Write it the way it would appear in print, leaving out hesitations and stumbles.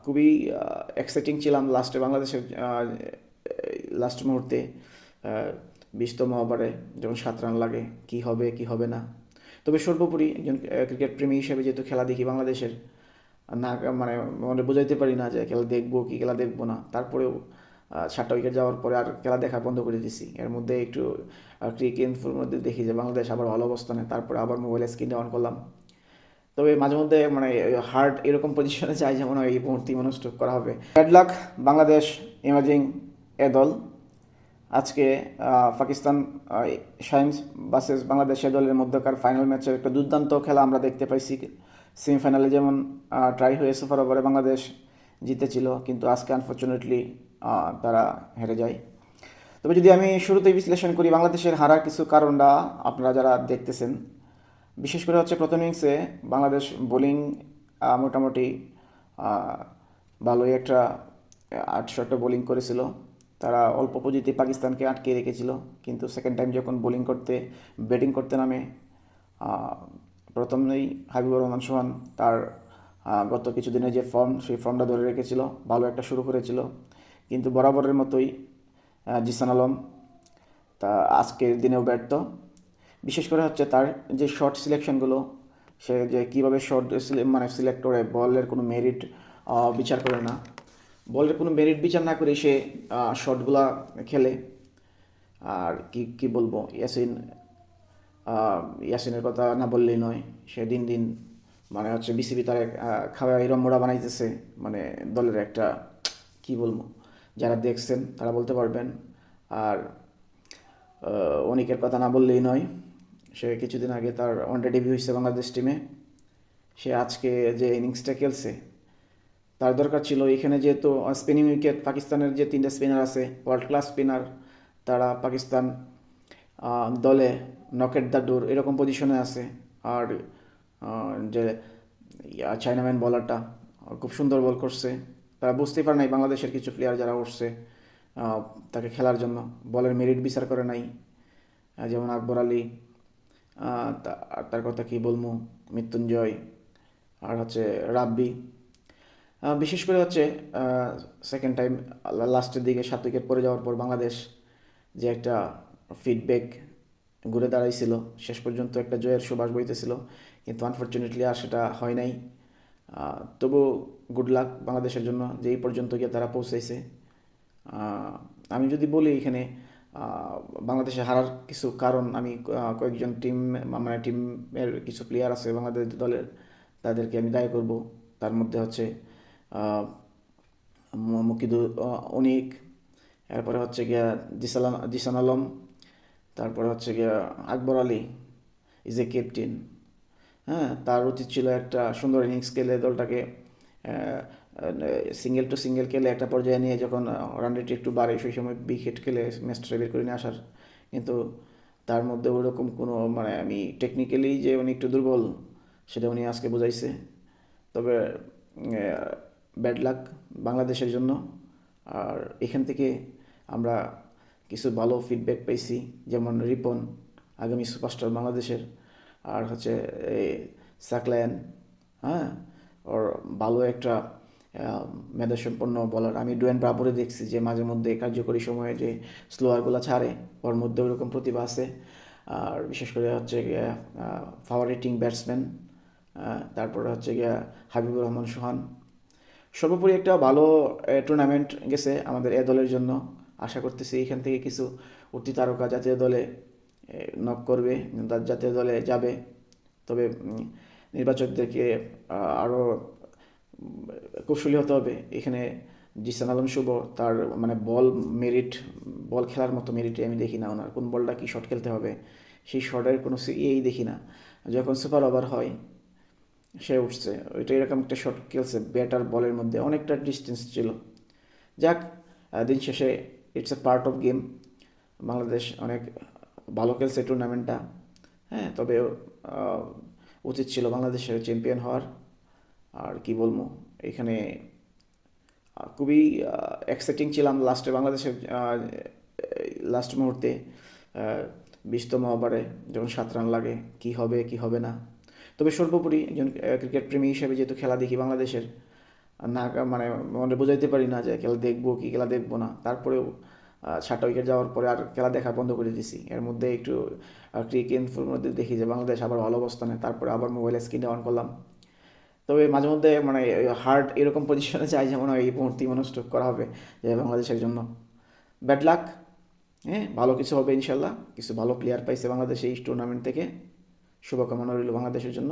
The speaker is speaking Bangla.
খুবই এক্সাইটিং ছিলাম বাংলাদেশের লাস্ট মুহূর্তে 20তম ওভারে যখন 7 রান লাগে কি হবে কি হবে না। তবে সর্বোপরি একজন ক্রিকেট প্রেমী হিসেবে যেহেতু খেলা দেখি বাংলাদেশের, না মানে মনে বোঝাইতে পারি না যে খেলা দেখবো কি খেলা দেখবো না। তারপরেও 7টা উইকেট যাওয়ার পরে আর খেলা দেখা বন্ধ করে দিছি। এর মধ্যে একটু ক্রিকেট ইনফোর মধ্যে দেখি যে বাংলাদেশ আবার ভালো অবস্থানে, তারপরে আবার মোবাইলের স্ক্রিনটা অন করলাম। তবে মাঝে মধ্যে হার্ট এরকম পজিশনে যায় যেমন হয় এই মুহূর্তে মনস্টপ করা হবে। ব্যাড লাক বাংলাদেশ ইমাজিং এ দল। আজকে পাকিস্তান শাইন্স ভার্সেস বাংলাদেশ এ দলের মধ্যকার ফাইনাল ম্যাচের একটা দুর্দান্ত খেলা আমরা দেখতে পাইছি। সেমিফাইনালে যেমন ট্রাই হয়ে সুপার ওভারে বাংলাদেশ জিতেছিল, কিন্তু আজকে আনফর্চুনেটলি তারা হেরে যায়। তবে যদি আমি শুরুতেই বিশ্লেষণ করি বাংলাদেশের হারার কিছু কারণটা, আপনারা যারা দেখতেছেন, বিশেষ করে হচ্ছে প্রথম ইনিংসে বাংলাদেশ বোলিং মোটামুটি আহ, ভালোই একটা 8 শটে বোলিং করেছিল। তারা অল্প পুঁজিতে পাকিস্তানকে আটকে রেখেছিল, কিন্তু সেকেন্ড টাইম যখন ব্যাটিং করতে নামে আহ, প্রথমেই হাবিবুর রহমান সোহান তার গত কিছুদিনের যে সেই ফর্মটা ধরে রেখেছিল, ভালো একটা শুরু করেছিল। কিন্তু বরাবরের মতোই জিসান আলম তা আজকের দিনেও ব্যর্থ। বিশেষ করে হচ্ছে তার যে শর্ট সিলেকশনগুলো, সে যে কীভাবে শর্ট সিলেক্ট করে, বলের কোনো মেরিট বিচার করে না, বলের কোনো মেরিট বিচার না করে সে শটগুলা খেলে। আর কি কি বলবো, ইয়াসিনের কথা না বললেই নয়। সে দিন দিন হচ্ছে বিসিবি তার খাওয়াই রম্মরা বানাইতেছে। দলের একটা কি বলবো, যারা দেখছেন তারা বলতে পারবেন। আর অনিকের কথা না বললেই নয়। সে কিছুদিন আগে তার ওয়ানডে ডেবিউ হয়েছে বাংলাদেশ টিমে। সে আজকে যে ইনিংসটা খেলছে, তার দরকার ছিল এখানে, যেহেতু স্পিনিং উইকেট পাকিস্তানের যে 3টা স্পিনার আছে ওয়ার্ল্ড ক্লাস স্পিনার, তারা পাকিস্তান দলে নকেট দ্য ডোর এরকম পজিশনে আছে। আর যে চাইনাম্যান বলারটা খুব সুন্দর বল করছে। তারা বুঝতেই পারে নাই বাংলাদেশের কিছু প্লেয়ার যারা উঠছে তাকে খেলার জন্য, বলের মেরিট বিচার করে নাই। যেমন আকবর আলী, তার কথা কি বলবো, মৃত্যুঞ্জয়, আর হচ্ছে রাব্বি। বিশেষ করে হচ্ছে সেকেন্ড টাইম লাস্টের দিকে 7 উইকেট পড়ে যাওয়ার পর বাংলাদেশ যে একটা ফিডব্যাক ঘুরে দাঁড়াইছিল, শেষ পর্যন্ত একটা জয়ের সুবাস বইতেছিল, কিন্তু আনফর্চুনেটলি আর সেটা হয় নাই। তবু গুড লাক বাংলাদেশের জন্য যে এই পর্যন্ত গিয়ে তারা পৌঁছাইছে। আমি যদি বলি এখানে বাংলাদেশে হারার কিছু কারণ, আমি কয়েকজন টিমের কিছু প্লেয়ার আছে বাংলাদেশ দলের, তাদেরকে আমি দায়ী করব। তার মধ্যে হচ্ছে মুকিদুর অনিক, এরপরে হচ্ছে গিয়া জিসান আলম, তারপরে হচ্ছে গিয়া Akbar Ali is a captain. হ্যাঁ, তার উচিত ছিল একটা সুন্দর ইনিংস খেলে দলটাকে সিঙ্গেল টু সিঙ্গেল খেলে একটা পর্যায়ে নিয়ে, যখন রান রেট একটু বাড়ে সেই সময় উইকেট খেলে ম্যাচটা বের করে নিয়ে আসার। কিন্তু তার মধ্যে ওরকম কোনো আমি টেকনিক্যালি যে উনি একটু দুর্বল, সেটা উনি আজকে বুঝাইছে। তবে ব্যাড লাক বাংলাদেশের জন্য। আর এখান থেকে আমরা কিছু ভালো ফিডব্যাক পাইছি, যেমন রিপন আগামী সুপারস্টার বাংলাদেশের, আর হচ্ছে এই সাকলায়ন। হ্যাঁ, ওর ভালো একটা মেধাসম্পন্ন বলার। আমি ডুয়েন ব্রাভোরে দেখছি যে মাঝে মধ্যে কার্যকরী সময়ে যে স্লোয়ারগুলো ছাড়ে, ওর মধ্যে ওরকম প্রতিভা আছে। আর বিশেষ করে হচ্ছে গিয়া ফাভারেটিং ব্যাটসম্যান, তারপরে হচ্ছে গিয়া হাবিবুর রহমান সোহান। সর্বোপরি একটা ভালো টুর্নামেন্ট গেছে আমাদের এ দলের জন্য। আশা করতেছি এখান থেকে কিছু উঠতি তারকা জাতীয় দলে নক করবে, জাতীয় দলে যাবে। তবে নির্বাচকদেরকে আরও কৌশলী হতে হবে এখানে। জিসান আলম শুভ, তার বল খেলার মতো মেরিটে আমি দেখি না ওনার। কোন বলটা কি শট খেলতে হবে সেই শটের কোনো ইয়েই দেখি না। যখন সুপার ওভার হয় সে উঠছে, ওইটা এরকম একটা শট খেলছে, ব্যাটার বলের মধ্যে অনেকটা ডিস্টেন্স ছিল। যাক, দিন শেষে it's a part of game. Bangladesh অনেক ভালো খেলছে টুর্নামেন্টটা। হ্যাঁ, তবে উচিত ছিল বাংলাদেশের চ্যাম্পিয়ন হওয়ার। আর কি বলবো, এখানে খুবই এক্সাইটিং ছিলাম বাংলাদেশের লাস্ট মুহূর্তে 20তম ওভারে যখন 7 রান লাগে কি হবে কি হবে না। তবে সর্বোপরি একজন ক্রিকেট প্রেমী হিসেবে যেহেতু খেলা দেখি বাংলাদেশের, না মানে মনে বোঝাইতে পারি না যে খেলা দেখবো কি খেলা দেখবো না, তারপরেও 7টা উইকেট যাওয়ার পরে আর খেলা দেখা বন্ধ করে দিছি। এর মধ্যে একটু ক্রিকেট ইনফোর মধ্যে দেখি যে বাংলাদেশ আবার ভালো অবস্থানে, তারপরে আবার মোবাইলের স্ক্রিনে অন করলাম। তবে মাঝে মধ্যে মানে হার্ট এরকম পজিশনে যায় যেমন হয় এই মুহূর্তে মনস্ট্রোক করা হবে যে বাংলাদেশের জন্য। Bad luck. হ্যাঁ, ভালো কিছু হবে ইনশাল্লাহ, কিছু ভালো প্লেয়ার পাইছে বাংলাদেশ এই টুর্নামেন্ট থেকে, শুভকামনা রইল বাংলাদেশের জন্য।